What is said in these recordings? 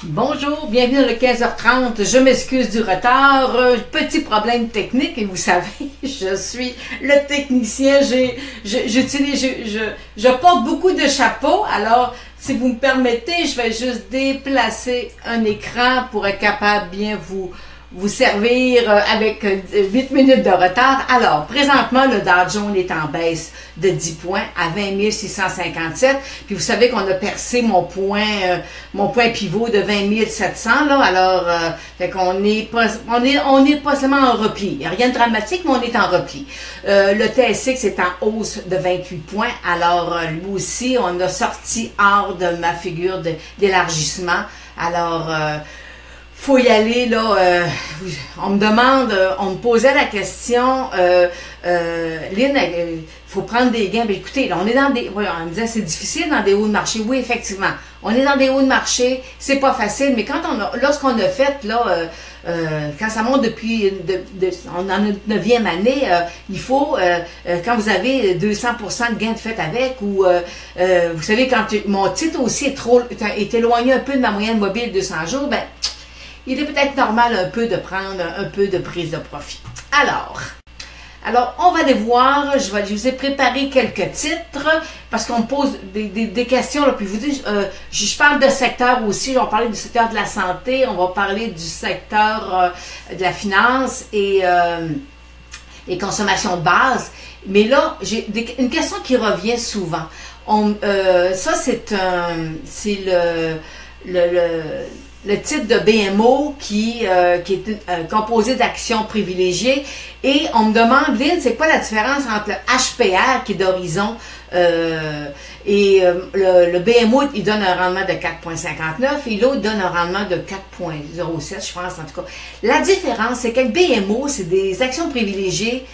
Bonjour, bienvenue dans le 15h30. Je m'excuse du retard. Petit problème technique et vous savez, je suis le technicien. Je porte beaucoup de chapeaux. Alors, si vous me permettez, je vais juste déplacer un écran pour être capable bien vous servir avec 8 minutes de retard. Alors, présentement, le Dow Jones est en baisse de 10 points à 20 657. Puis vous savez qu'on a percé mon point pivot de 20 700. Là. Alors, fait qu'on est pas seulement en repli. Il n'y a rien de dramatique, mais on est en repli. Le TSX est en hausse de 28 points. Alors, lui aussi, on a sorti hors de ma figure d'élargissement. Alors, faut y aller, là, on me posait la question, Lynn, faut prendre des gains. Ben, écoutez, là, on est dans des, on me disait, c'est difficile dans des hauts de marché. Oui, effectivement, on est dans des hauts de marché, c'est pas facile, mais lorsqu'on a fait, là, quand ça monte depuis, on est en notre 9e année, il faut, quand vous avez 200% de gains de fait avec, ou, vous savez, quand mon titre aussi est éloigné un peu de ma moyenne mobile de 200 jours, ben, il est peut-être normal un peu de prendre un peu de prise de profit. Alors, on va aller voir. Je vous ai préparé quelques titres parce qu'on me pose des questions. Là, puis vous dites, je parle de secteur aussi. On va parler du secteur de la santé. On va parler du secteur de la finance et consommation de base. Mais là, j'ai une question qui revient souvent. Ça, c'est le titre de BMO qui est composé d'actions privilégiées. Et on me demande, Lynn, c'est quoi la différence entre le HPR qui est d'horizon et le BMO, il donne un rendement de 4,59 et l'autre donne un rendement de 4,07, je pense en tout cas. La différence, c'est que le BMO, c'est des actions privilégiées,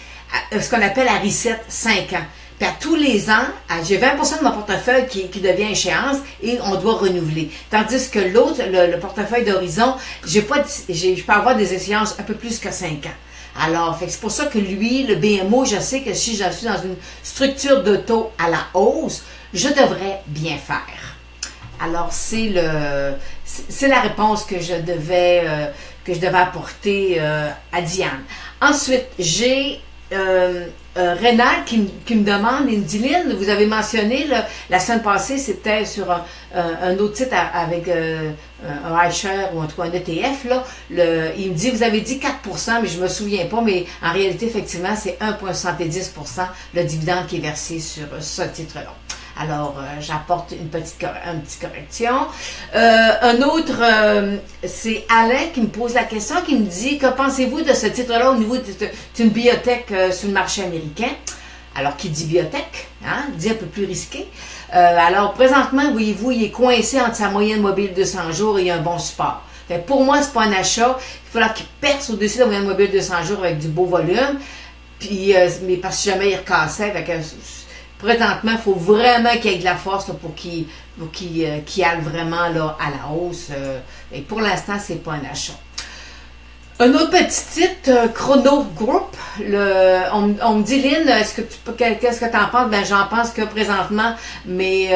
ce qu'on appelle à reset 5 ans. Puis à tous les ans, j'ai 20% de mon portefeuille qui devient échéance et on doit renouveler. Tandis que l'autre, le portefeuille d'horizon, je peux avoir des échéances un peu plus que 5 ans. Alors, c'est pour ça que lui, le BMO, je sais que si je suis dans une structure de taux à la hausse, je devrais bien faire. Alors, c'est la réponse que je devais apporter à Diane. Ensuite, j'ai Rénal qui me demande, il me dit, Lynn, vous avez mentionné la semaine passée, c'était sur un autre titre avec un iShare ou en tout cas un ETF, là, il me dit, vous avez dit 4%, mais je me souviens pas, mais en réalité, effectivement, c'est 1,70% le dividende qui est versé sur ce titre-là. Alors, j'apporte une petite correction. Un autre, c'est Alain qui me pose la question, qui me dit, que pensez-vous de ce titre-là au niveau d'une biotech sur le marché américain? Alors, qui dit biotech, hein, dit un peu plus risqué. Alors, présentement, voyez-vous, il est coincé entre sa moyenne mobile de 100 jours et un bon support. Fait, pour moi, c'est pas un achat. Il faudra qu'il perce au-dessus de la moyenne mobile de 100 jours avec du beau volume. Puis, mais parce que jamais il recassait, avec présentement, il faut vraiment qu'il y ait de la force là, pour qu'il aille vraiment là, à la hausse. Et pour l'instant, c'est pas un achat. Un autre petit titre, Chrono Group. On me dit, Lynn, qu'est-ce que tu en penses? Ben, j'en pense que présentement, mes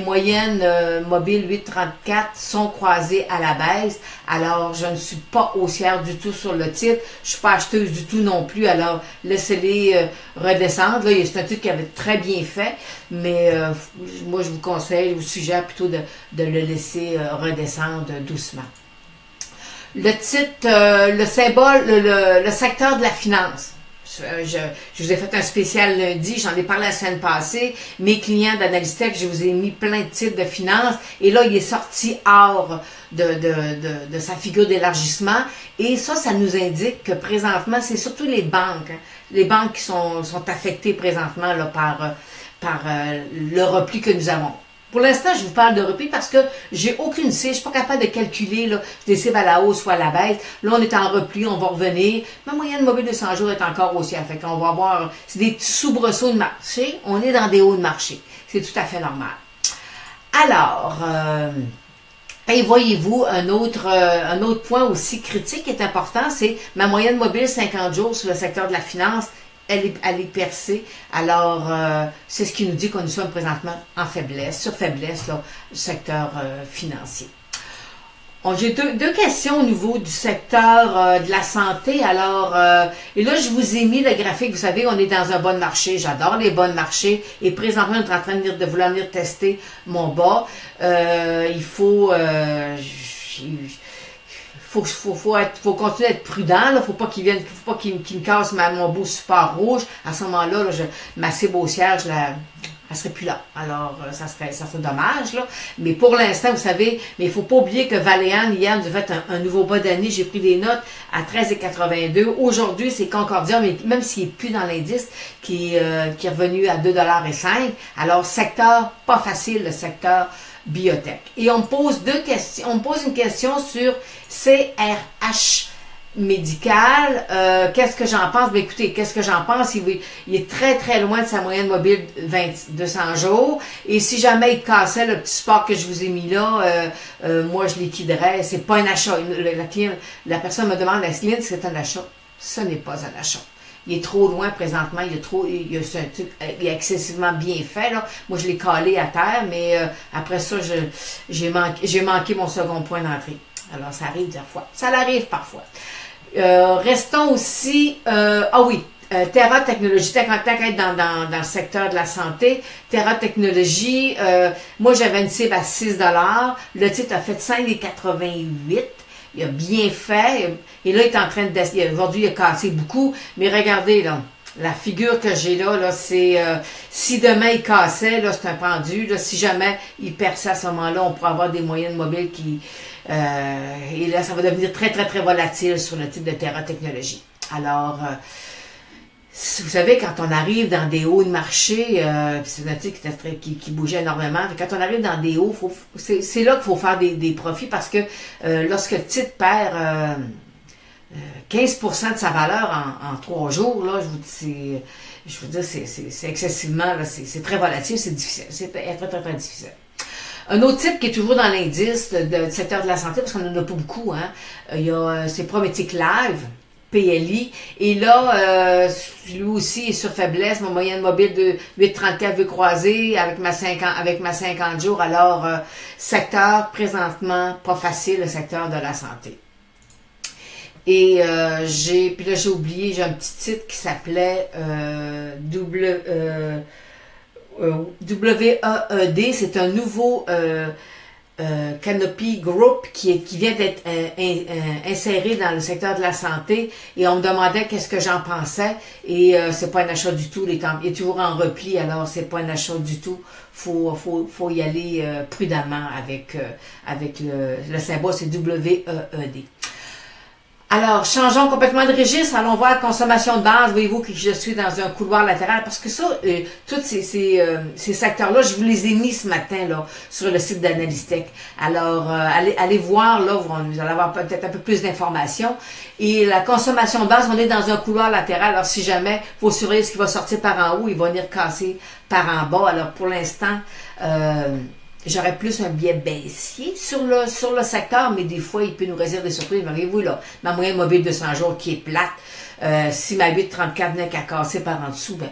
moyennes mobiles 8,34 sont croisées à la baisse. Alors, je ne suis pas haussière du tout sur le titre. Je suis pas acheteuse du tout non plus. Alors, laissez-les redescendre. Là, c'est un titre qui avait très bien fait. Mais moi, je vous conseille, je vous suggère plutôt de le laisser redescendre doucement. Le titre, le symbole, le secteur de la finance. Je vous ai fait un spécial lundi, j'en ai parlé la semaine passée. Mes clients d'Analystech, je vous ai mis plein de titres de finance. Et là, il est sorti hors de sa figure d'élargissement. Et ça nous indique que présentement, c'est surtout les banques. Hein, les banques qui sont affectées présentement là, par le repli que nous avons. Pour l'instant, je vous parle de repli parce que j'ai aucune cible, je suis pas capable de calculer là, des cibles à la hausse ou à la baisse. Là, on est en repli, on va revenir. Ma moyenne mobile de 100 jours est encore haussière. Fait qu'on va avoir, c'est des petits soubresauts de marché. On est dans des hauts de marché. C'est tout à fait normal. Alors, et voyez-vous, un autre point aussi critique est important, c'est ma moyenne mobile 50 jours sur le secteur de la finance. Elle est percée. Alors, c'est ce qui nous dit que nous sommes présentement en faiblesse, sur faiblesse, là, du secteur financier. J'ai deux questions au niveau du secteur de la santé. Alors, et là, je vous ai mis le graphique. Vous savez, on est dans un bon marché. J'adore les bons marchés. Et présentement, on est en train de vouloir venir tester mon bas. Il faut... faut continuer à être prudent, là. Faut pas qu'il me casse mon beau support rouge. À ce moment-là, là, ma cible haussière, elle serait plus là. Alors, ça serait dommage, là. Mais pour l'instant, vous savez, mais il faut pas oublier que Valéane, hier, nous a fait un nouveau bas d'année. J'ai pris des notes à 13,82. Aujourd'hui, c'est Concordia, mais même s'il n'est plus dans l'indice, qui est revenu à 2,05 $. Alors, secteur pas facile, le secteur biotech. Et on me pose deux questions. On me pose une question sur CRH médical. Qu'est-ce que j'en pense? Ben écoutez, qu'est-ce que j'en pense? Il est très très loin de sa moyenne mobile 200 jours. Et si jamais il cassait le petit support que je vous ai mis là, moi je liquiderais. C'est pas un achat. La personne me demande, est-ce que c'est un achat? Ce n'est pas un achat. Il est trop loin présentement, il est excessivement bien fait, là. Moi, je l'ai calé à terre, mais après ça, j'ai manqué mon second point d'entrée. Alors, ça arrive parfois. Ça l'arrive parfois. Restons aussi... Terra Technologies, tant qu'à être dans le secteur de la santé, Terra Technologies, moi, j'avais une cible à 6 $. Le titre a fait 5,88 $. Il a bien fait. Et là, il est en train de... Aujourd'hui, il a cassé beaucoup. Mais regardez, là, la figure que j'ai là, c'est... si demain, il cassait, là, c'est un pendu. Là, si jamais il perçait à ce moment-là, on pourrait avoir des moyennes mobiles qui... et là, ça va devenir très, très, très volatile sur le titre de Terra Technologies. Alors... vous savez, quand on arrive dans des hauts de marché, c'est un titre qui bougeait énormément. Quand on arrive dans des hauts, c'est là qu'il faut faire des profits parce que lorsque le titre perd 15% de sa valeur en 3 jours, là, je vous dis, c'est excessivement, c'est très volatile, c'est difficile, c'est très, très, très difficile. Un autre titre qui est toujours dans l'indice du secteur de la santé, parce qu'on n'en a pas beaucoup, hein, c'est Prométhique Live. PLI. Et là, lui aussi est sur faiblesse. Mon moyenne mobile de 8,34 veut croiser avec ma 50 jours. Alors, secteur présentement pas facile, le secteur de la santé. Et puis là, j'ai oublié, j'ai un petit titre qui s'appelait WEED. C'est un nouveau Canopy Group qui vient d'être inséré dans le secteur de la santé et on me demandait qu'est-ce que j'en pensais et c'est pas un achat du tout, il est toujours en repli, alors c'est pas un achat du tout, faut y aller prudemment avec le symbole, c'est WEED. Alors, changeons complètement de registre. Allons voir la consommation de base. Voyez-vous que je suis dans un couloir latéral parce que ça, tous ces secteurs-là, je vous les ai mis ce matin là sur le site d'Analystech. Alors, allez voir là, vous allez avoir peut-être un peu plus d'informations. Et la consommation de base, on est dans un couloir latéral. Alors, si jamais, faut surveiller ce qui va sortir par en haut, il va venir casser par en bas. Alors, pour l'instant, j'aurais plus un biais baissier sur le secteur, mais des fois, il peut nous réserver des surprises. Voyez-vous, là, ma moyenne mobile de 100 jours qui est plate, si ma 8,34 n'est qu'à casser par en dessous, ben,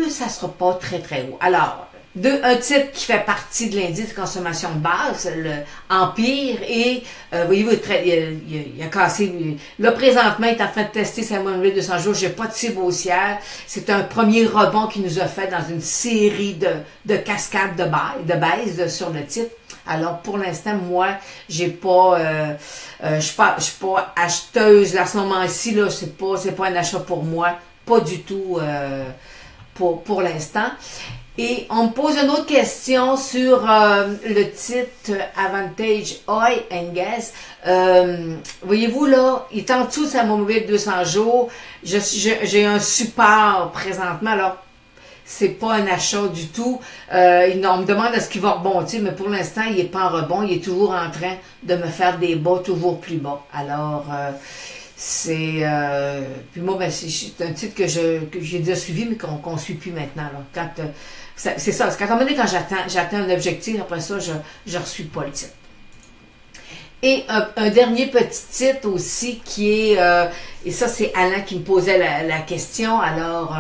ça sera pas très, très haut. Alors, un titre qui fait partie de l'indice de consommation de base, le Empire, et voyez-vous, il a cassé. Là, présentement, il est en train de tester sa moyenne mobile de 100 jours. J'ai pas de cible haussière. C'est un premier rebond qu'il nous a fait dans une série de cascades de baisse sur le titre. Alors, pour l'instant, moi, j'ai pas, je suis pas acheteuse. Là, à ce moment-ci, là, c'est pas un achat pour moi. Pas du tout, pour l'instant. Et on me pose une autre question sur le titre Avantage Oil and Gas. Voyez-vous là, il est en dessous de sa mobile 200 jours. J'ai un support présentement. Alors, c'est pas un achat du tout. On me demande est-ce qu'il va rebondir, mais pour l'instant, il n'est pas en rebond. Il est toujours en train de me faire des bas toujours plus bas. Alors, puis moi, ben, c'est un titre que j'ai déjà suivi, mais qu'on suit plus maintenant. Là. C'est ça, quand j'atteins un objectif, après ça, je ne reçois pas le titre. Et un dernier petit titre aussi qui est, et ça c'est Alain qui me posait la question, alors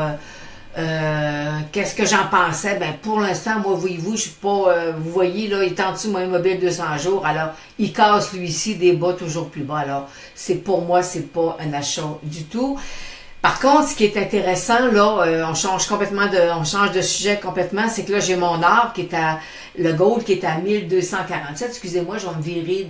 Qu'est-ce que j'en pensais? Ben, pour l'instant, moi, voyez-vous, je suis pas, vous voyez, là, il est en dessous de mon immobile 200 jours, alors, il casse, lui, ici, des bas toujours plus bas. Alors, pour moi, c'est pas un achat du tout. Par contre, ce qui est intéressant, là, on change de sujet complètement, c'est que là, j'ai mon or qui est le gold qui est à 1247. Excusez-moi, je vais me virer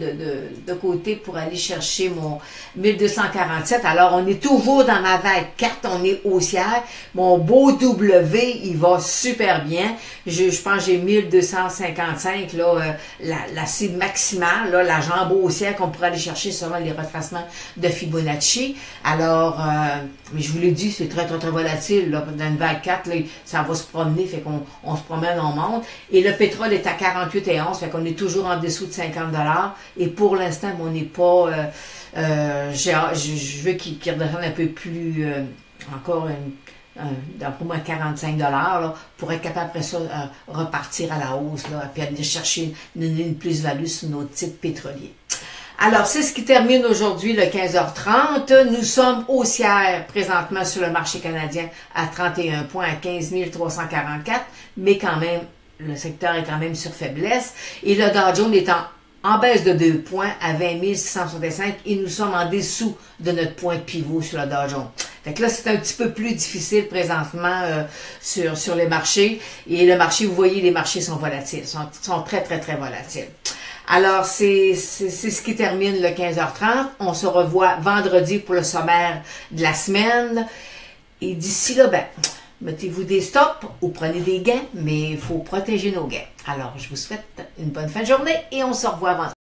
de côté pour aller chercher mon 1247. Alors, on est toujours dans ma vague 4, on est haussière. Mon beau W, il va super bien. Je pense que j'ai 1255, là, la cible maximale, là, la jambe haussière qu'on pourrait aller chercher selon les retracements de Fibonacci. Alors, mais je vous l'ai dit, c'est très, très, très volatile. Là. Dans une vague 4, là, ça va se promener, fait qu'on se promène, on monte. Et le pétrole est à 48,11, fait qu'on est toujours en dessous de 50 $. Et pour l'instant, on n'est pas... je veux qu'il redescende un peu plus... encore pour moi 45 $, là, pour être capable après ça repartir à la hausse, là, puis aller chercher une plus-value sur nos titres pétroliers. Alors, c'est ce qui termine aujourd'hui le 15h30. Nous sommes haussières présentement sur le marché canadien à 31 points, à 15 344, mais quand même, le secteur est quand même sur faiblesse. Et le Dow Jones est en baisse de 2 points à 20 665 et nous sommes en dessous de notre point de pivot sur le Dow Jones. Fait que là, c'est un petit peu plus difficile présentement sur les marchés. Et le marché, vous voyez, les marchés sont volatiles, sont très, très, très volatiles. Alors, c'est ce qui termine le 15h30. On se revoit vendredi pour le sommaire de la semaine. Et d'ici là, ben, mettez-vous des stops ou prenez des gains, mais il faut protéger nos gains. Alors, je vous souhaite une bonne fin de journée et on se revoit vendredi.